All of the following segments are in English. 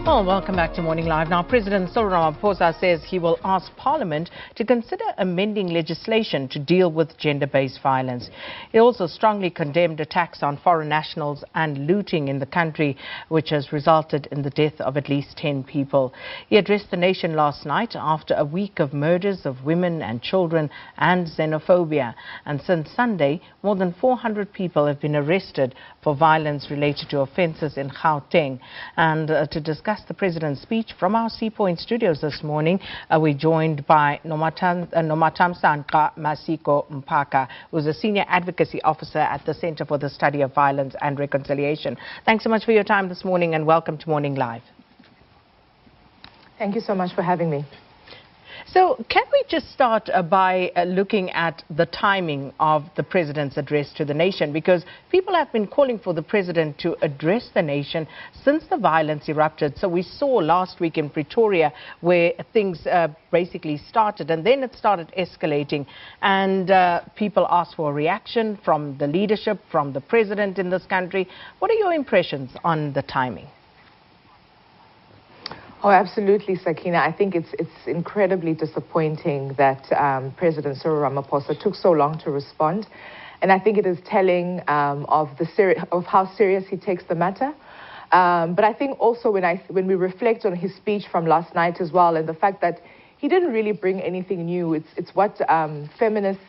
Well, welcome back to Morning Live. Now, President Cyril Ramaphosa says he will ask Parliament to consider amending legislation to deal with gender-based violence. He also strongly condemned attacks on foreign nationals and looting in the country, which has resulted in the death of at least 10 people. He addressed the nation last night after a week of murders of women and children and xenophobia. And since Sunday, more than 400 people have been arrested for violence related to offences in Gauteng. And to discuss the President's speech from our Sea Point studios this morning, we're joined by Nomathamsanqa Masiko-Mpaka, who's a Senior Advocacy Officer at the Centre for the Study of Violence and Reconciliation. Thanks so much for your time this morning and welcome to Morning Live. Thank you so much for having me. So can we just start by looking at the timing of the President's address to the nation? Because people have been calling for the President to address the nation since the violence erupted. So we saw last week in Pretoria where things basically started and then it started escalating. And people asked for a reaction from the leadership, from the President in this country. What are your impressions on the timing? Oh, absolutely, Sakina. I think it's incredibly disappointing that President Cyril Ramaphosa took so long to respond. And I think it is telling of how serious he takes the matter. But I think also when we reflect on his speech from last night as well, and the fact that he didn't really bring anything new, it's what feminists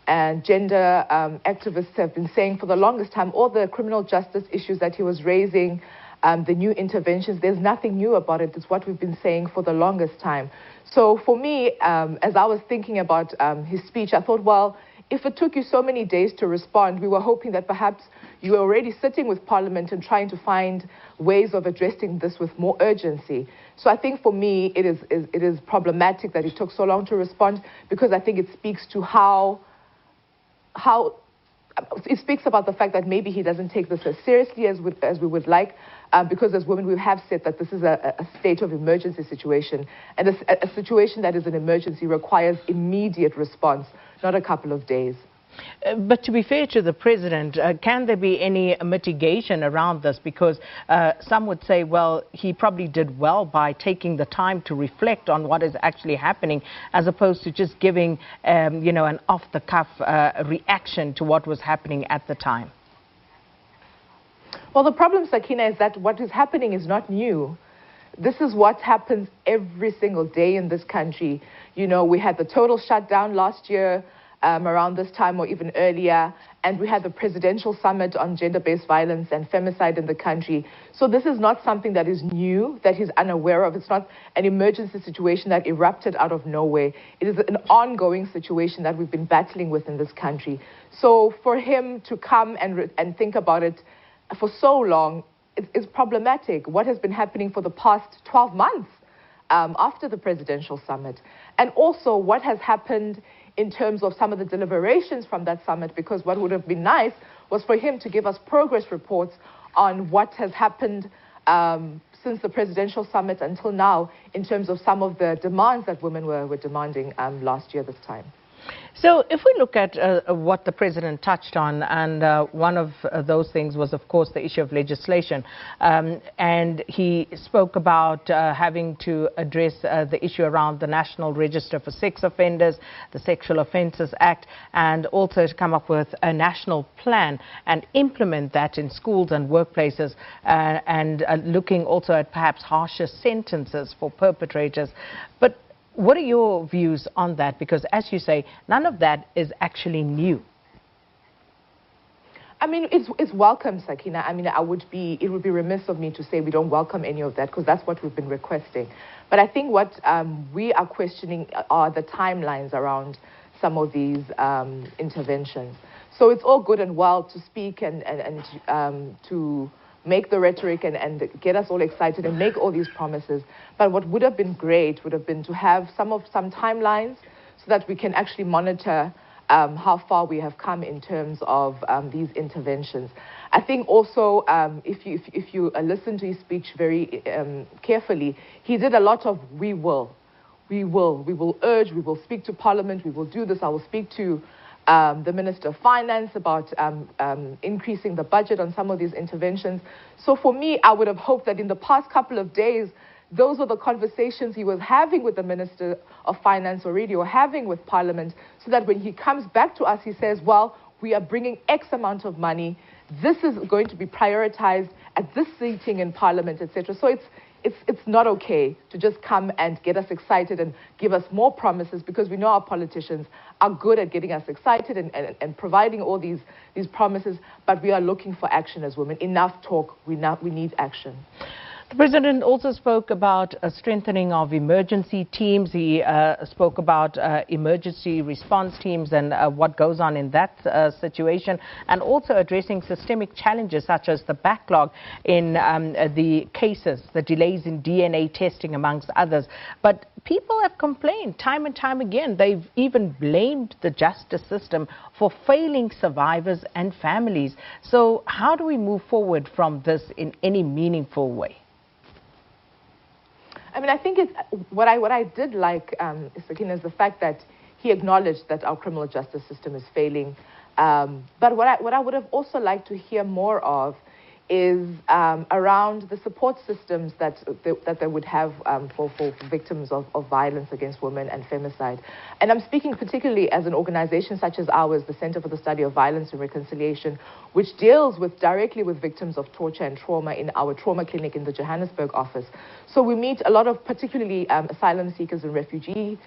and gender activists have been saying for the longest time, all the criminal justice issues that he was raising, the new interventions, there's nothing new about it. It's what we've been saying for the longest time. So for me, as I was thinking about his speech, I thought, well, if it took you so many days to respond, we were hoping that perhaps you were already sitting with Parliament and trying to find ways of addressing this with more urgency. So I think for me, it is problematic that it took so long to respond, because I think it speaks to how it speaks about the fact that maybe he doesn't take this as seriously as we would like, because as women we have said that this is a state of emergency situation, and a situation that is an emergency requires immediate response, not a couple of days. But to be fair to the President, can there be any mitigation around this? Because some would say, well, he probably did well by taking the time to reflect on what is actually happening, as opposed to just giving, you know, an off-the-cuff reaction to what was happening at the time. Well, the problem, Sakina, is that what is happening is not new. This is what happens every single day in this country. You know, we had the total shutdown last year, around this time or even earlier, and we had the presidential summit on gender-based violence and femicide in the country. So this is not something that is new, that he's unaware of. It's not an emergency situation that erupted out of nowhere. It is an ongoing situation that we've been battling with in this country. So for him to come and think about it for so long is problematic. What has been happening for the past 12 months after the presidential summit, and also what has happened in terms of some of the deliberations from that summit, because what would have been nice was for him to give us progress reports on what has happened since the presidential summit until now, in terms of some of the demands that women were demanding last year this time. So if we look at what the President touched on, and one of those things was, of course, the issue of legislation. And he spoke about having to address the issue around the National Register for Sex Offenders, the Sexual Offences Act, and also to come up with a national plan and implement that in schools and workplaces, and looking also at perhaps harsher sentences for perpetrators. But what are your views on that? Because, as you say, none of that is actually new. I mean, it's welcome, Sakina. I mean, it would be remiss of me to say we don't welcome any of that, because that's what we've been requesting. But I think what we are questioning are the timelines around some of these interventions. So it's all good and well to speak and to make the rhetoric and get us all excited and make all these promises. But what would have been great would have been to have some you so that we can actually monitor how far we have come in terms of these interventions. I think also if you listen to his speech very carefully, he did a lot of we will urge, we will speak to Parliament, we will do this, I will speak to the Minister of Finance about increasing the budget on some of these interventions. So for me, I would have hoped that in the past couple of days, those were the conversations he was having with the Minister of Finance already, or having with Parliament, so that when he comes back to us, he says, well, we are bringing X amount of money. This is going to be prioritized at this sitting in Parliament, etc. So it's not okay to just come and get us excited and give us more promises, because we know our politicians are good at getting us excited and providing all these promises, but we are looking for action as women. Enough talk, we need action. The President also spoke about a strengthening of emergency teams. He spoke about emergency response teams and what goes on in that situation, and also addressing systemic challenges such as the backlog in the cases, the delays in DNA testing, amongst others. But people have complained time and time again. They've even blamed the justice system for failing survivors and families. So how do we move forward from this in any meaningful way? I mean, I think what I did like, Sakina, is the fact that he acknowledged that our criminal justice system is failing. But what I would have also liked to hear more of is around the support systems that they would have for victims of violence against women and femicide. And I'm speaking particularly as an organization such as ours, the Center for the Study of Violence and Reconciliation, which deals directly with victims of torture and trauma in our trauma clinic in the Johannesburg office. So we meet a lot of particularly asylum seekers and refugee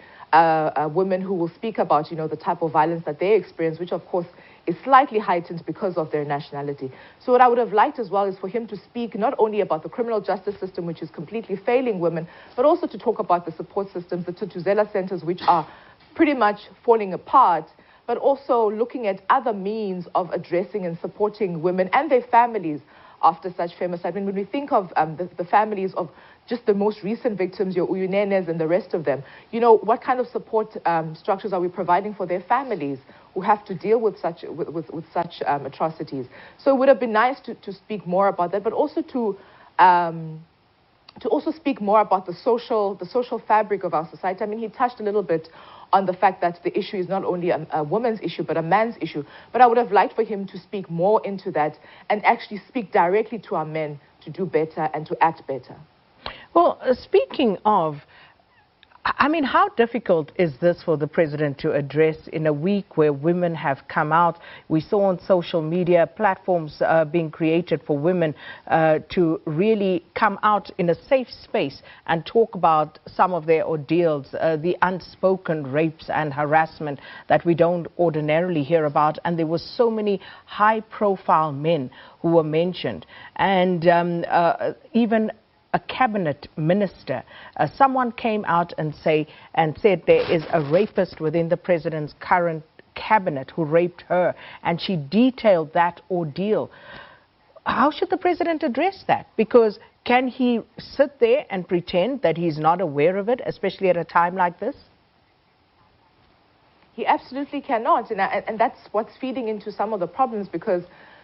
women who will speak about, the type of violence that they experience, which of course is slightly heightened because of their nationality. So what I would have liked as well is for him to speak not only about the criminal justice system, which is completely failing women, but also to talk about the support systems, the Tutuzela centers, which are pretty much falling apart, but also looking at other means of addressing and supporting women and their families after such femicide. When we think of the families of just the most recent victims, your Uyunenes and the rest of them, what kind of support structures are we providing for their families who have to deal with such atrocities? So it would have been nice to speak more about that, but also to also speak more about the social fabric of our society. I mean, he touched a little bit on the fact that the issue is not only a woman's issue, but a man's issue. But I would have liked for him to speak more into that and actually speak directly to our men to do better and to act better. Well, speaking of, I mean, how difficult is this for the President to address in a week where women have come out? We saw on social media platforms being created for women to really come out in a safe space and talk about some of their ordeals, the unspoken rapes and harassment that we don't ordinarily hear about. And there were so many high-profile men who were mentioned, and even a cabinet minister, someone came out and said there is a rapist within the President's current cabinet who raped her, and she detailed that ordeal. How should the President address that? Because can he sit there and pretend that he's not aware of it, especially at a time like this? He absolutely cannot, and that's what's feeding into some of the problems, because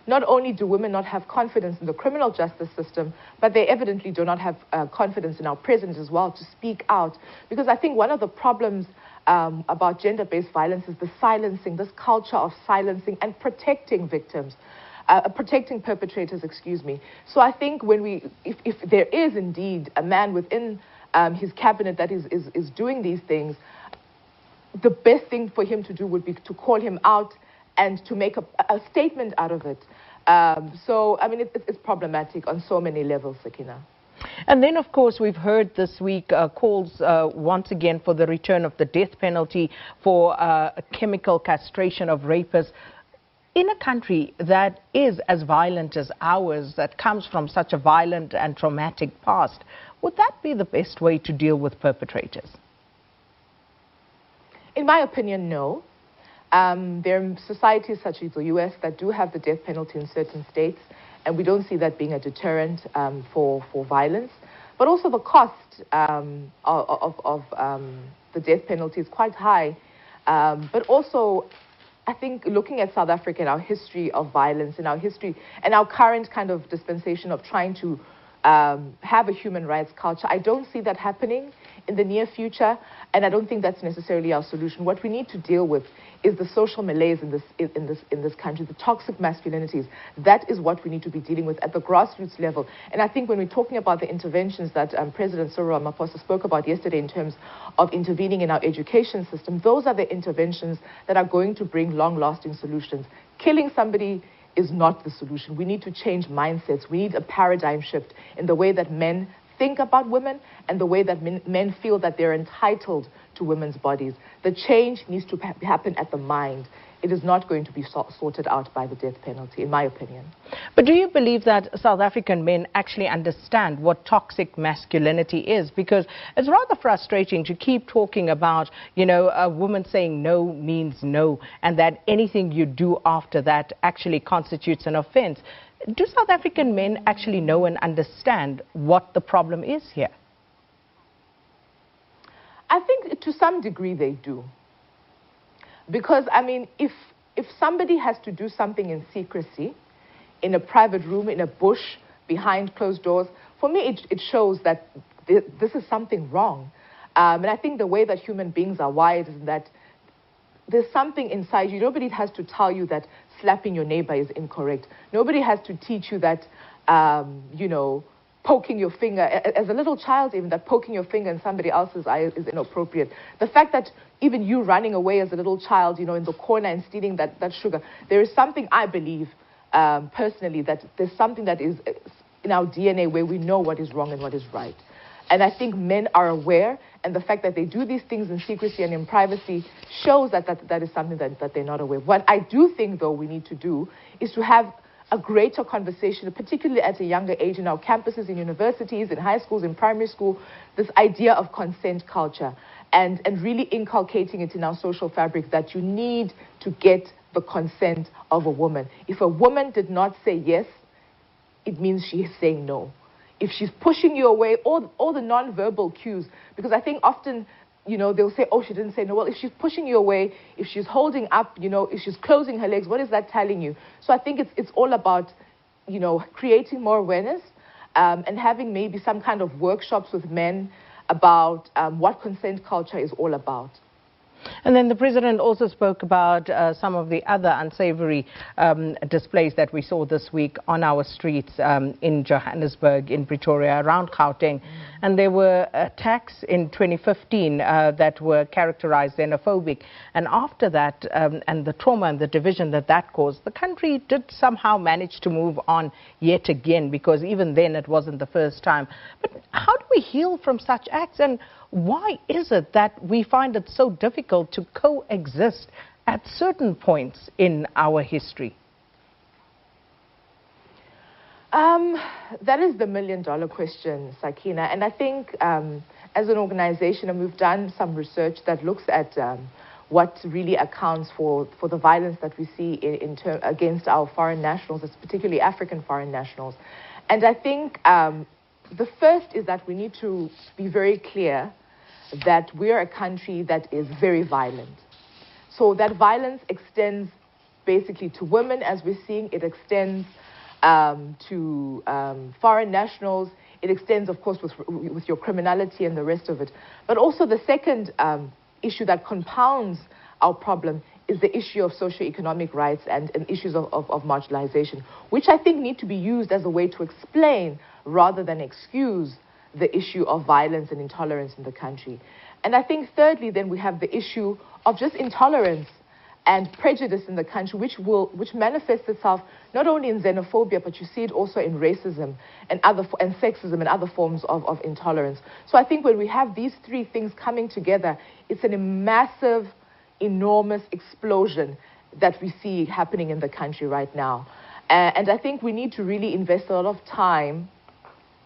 not only do women not have confidence in the criminal justice system, but they evidently do not have confidence in our president as well to speak out. Because I think one of the problems about gender-based violence is the silencing, this culture of silencing and protecting victims, protecting perpetrators, excuse me. So I think if there is indeed a man within his cabinet that is doing these things, the best thing for him to do would be to call him out and to make a statement out of it. So, I mean, it's problematic on so many levels, Sakina. And then, of course, we've heard this week calls once again for the return of the death penalty for chemical castration of rapists. In a country that is as violent as ours, that comes from such a violent and traumatic past, would that be the best way to deal with perpetrators? In my opinion, no. There are societies such as the US that do have the death penalty in certain states, and we don't see that being a deterrent for violence. But also the cost of the death penalty is quite high. But also, I think looking at South Africa and our history of violence and our history and our current kind of dispensation of trying to have a human rights culture, I don't see that happening in the near future, and I don't think that's necessarily our solution. What we need to deal with is the social malaise in this country, the toxic masculinities. That is what we need to be dealing with at the grassroots level. And I think when we're talking about the interventions that President Cyril Ramaphosa spoke about yesterday in terms of intervening in our education system, those are the interventions that are going to bring long-lasting solutions. Killing somebody is not the solution. We need to change mindsets. We need a paradigm shift in the way that men think about women and the way that men feel that they're entitled to women's bodies. The change needs to happen at the mind. It is not going to be sorted out by the death penalty, in my opinion. But do you believe that South African men actually understand what toxic masculinity is? Because it's rather frustrating to keep talking about, you know, a woman saying no means no, and that anything you do after that actually constitutes an offense. Do South African men actually know and understand what the problem is here? I think to some degree they do. Because, I mean, if somebody has to do something in secrecy, in a private room, in a bush, behind closed doors, for me it shows that this is something wrong. And I think the way that human beings are wired is that there's something inside you. Nobody has to tell you that slapping your neighbor is incorrect. Nobody has to teach you that, you know, poking your finger, as a little child even, that poking your finger in somebody else's eye is inappropriate. The fact that even you running away as a little child, you know, in the corner and stealing that sugar, there is something, I believe, personally, that there's something that is in our DNA where we know what is wrong and what is right. And I think men are aware, and the fact that they do these things in secrecy and in privacy shows that is something that they're not aware of. What I do think, though, we need to do is to have a greater conversation, particularly at a younger age in our campuses, in universities, in high schools, in primary school, this idea of consent culture, and really inculcating it in our social fabric that you need to get the consent of a woman. If a woman did not say yes, it means she is saying no. If she's pushing you away, all the non-verbal cues, because I think often, you know, they'll say, oh, she didn't say no. Well, if she's pushing you away, if she's holding up, you know, if she's closing her legs, what is that telling you? So I think it's all about, you know, creating more awareness and having maybe some kind of workshops with men about what consent culture is all about. And then the president also spoke about some of the other unsavory displays that we saw this week on our streets in Johannesburg, in Pretoria, around Gauteng. And there were attacks in 2015 that were characterized xenophobic. And after that, and the trauma and the division that caused, the country did somehow manage to move on yet again, because even then it wasn't the first time. But how do we heal from such acts? And why is it that we find it so difficult to coexist at certain points in our history? That is the million-dollar question, Sakina. And I think as an organization, and we've done some research that looks at what really accounts for the violence that we see against our foreign nationals, particularly African foreign nationals. And I think the first is that we need to be very clear that we are a country that is very violent. So that violence extends basically to women, as we're seeing. It extends to foreign nationals. It extends, of course, with your criminality and the rest of it. But also the second issue that compounds our problem is the issue of socioeconomic rights and issues of marginalization, which I think need to be used as a way to explain rather than excuse the issue of violence and intolerance in the country. And I think thirdly, then we have the issue of just intolerance and prejudice in the country, which manifests itself not only in xenophobia, but you see it also in racism and sexism and other forms of intolerance. So I think when we have these three things coming together, it's a massive, enormous explosion that we see happening in the country right now. And I think we need to really invest a lot of time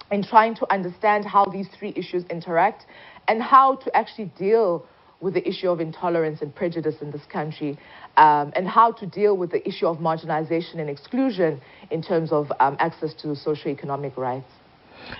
in trying to understand how these three issues interact and how to actually deal with the issue of intolerance and prejudice in this country, and how to deal with the issue of marginalization and exclusion in terms of access to socioeconomic rights.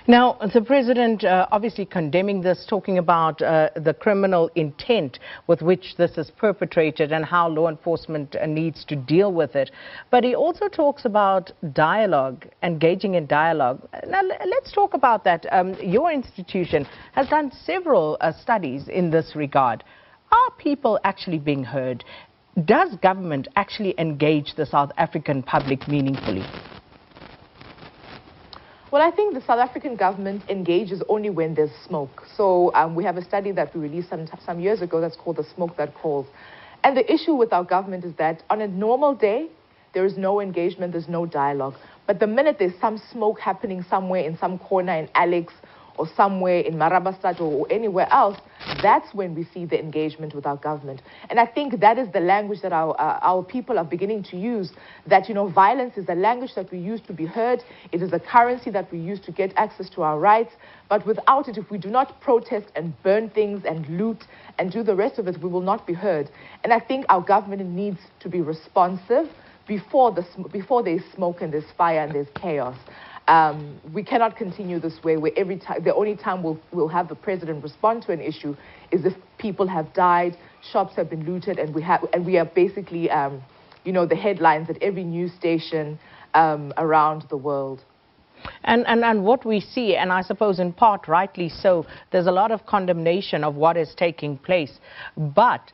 Now, the president obviously condemning this, talking about the criminal intent with which this is perpetrated and how law enforcement needs to deal with it. But he also talks about dialogue, engaging in dialogue. Now, let's talk about that. Your institution has done several studies in this regard. Are people actually being heard? Does government actually engage the South African public meaningfully? Well, I think the South African government engages only when there's smoke. So we have a study that we released some years ago that's called The Smoke That Calls. And the issue with our government is that on a normal day, there is no engagement, there's no dialogue. But the minute there's some smoke happening somewhere in some corner in Alex or somewhere in Marabastad or anywhere else, that's when we see the engagement with our government. And I think that is the language that our people are beginning to use, that, you know, violence is a language that we use to be heard. It is a currency that we use to get access to our rights. But without it, if we do not protest and burn things and loot and do the rest of it, we will not be heard. And I think our government needs to be responsive before there's smoke and there's fire and there's chaos. We cannot continue this way, where every time, the only time we'll have the president respond to an issue is if people have died, shops have been looted, and we are basically, you know, the headlines at every news station around the world. And what we see, and I suppose in part rightly so, there's a lot of condemnation of what is taking place, but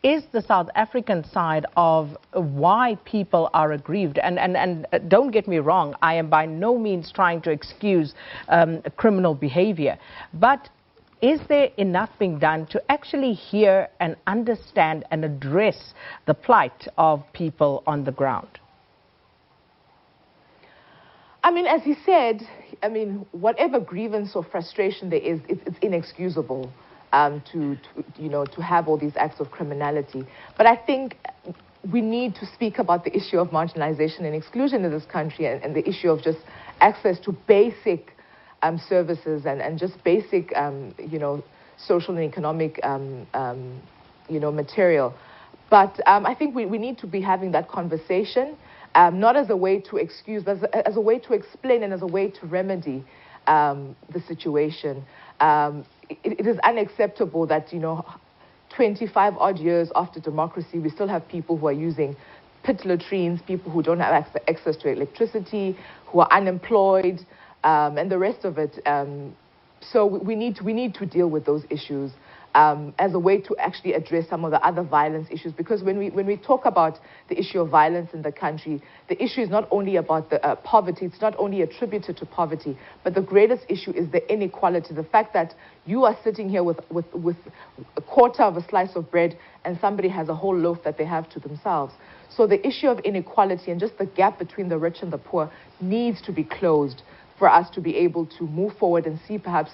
is the South African side of why people are aggrieved. And don't get me wrong, I am by no means trying to excuse criminal behavior. But is there enough being done to actually hear and understand and address the plight of people on the ground? I mean, as he said, I mean, whatever grievance or frustration there is, it's inexcusable. To have all these acts of criminality. But I think we need to speak about the issue of marginalization and exclusion in this country, and the issue of just access to basic services and just basic, social and economic, material. But I think we need to be having that conversation, not as a way to excuse, but as a way to explain and as a way to remedy the situation. It is unacceptable that, 25 odd years after democracy, we still have people who are using pit latrines, people who don't have access to electricity, who are unemployed, and the rest of it. So we need to deal with those issues as a way to actually address some of the other violence issues. Because when we talk about the issue of violence in the country, the issue is not only about the poverty, it's not only attributed to poverty, but the greatest issue is the inequality. The fact that you are sitting here with a quarter of a slice of bread and somebody has a whole loaf that they have to themselves. So the issue of inequality and just the gap between the rich and the poor needs to be closed for us to be able to move forward and see perhaps,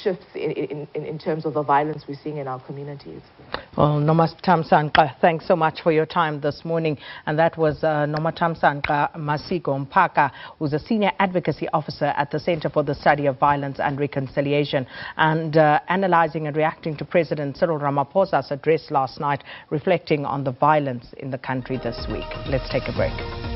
shifts in terms of the violence we're seeing in our communities. Well, Nomathamsanqa, thanks so much for your time this morning. And that was Nomathamsanqa Masiko-Mpaka, who's a Senior Advocacy Officer at the Center for the Study of Violence and Reconciliation, and analyzing and reacting to President Cyril Ramaphosa's address last night, reflecting on the violence in the country this week. Let's take a break.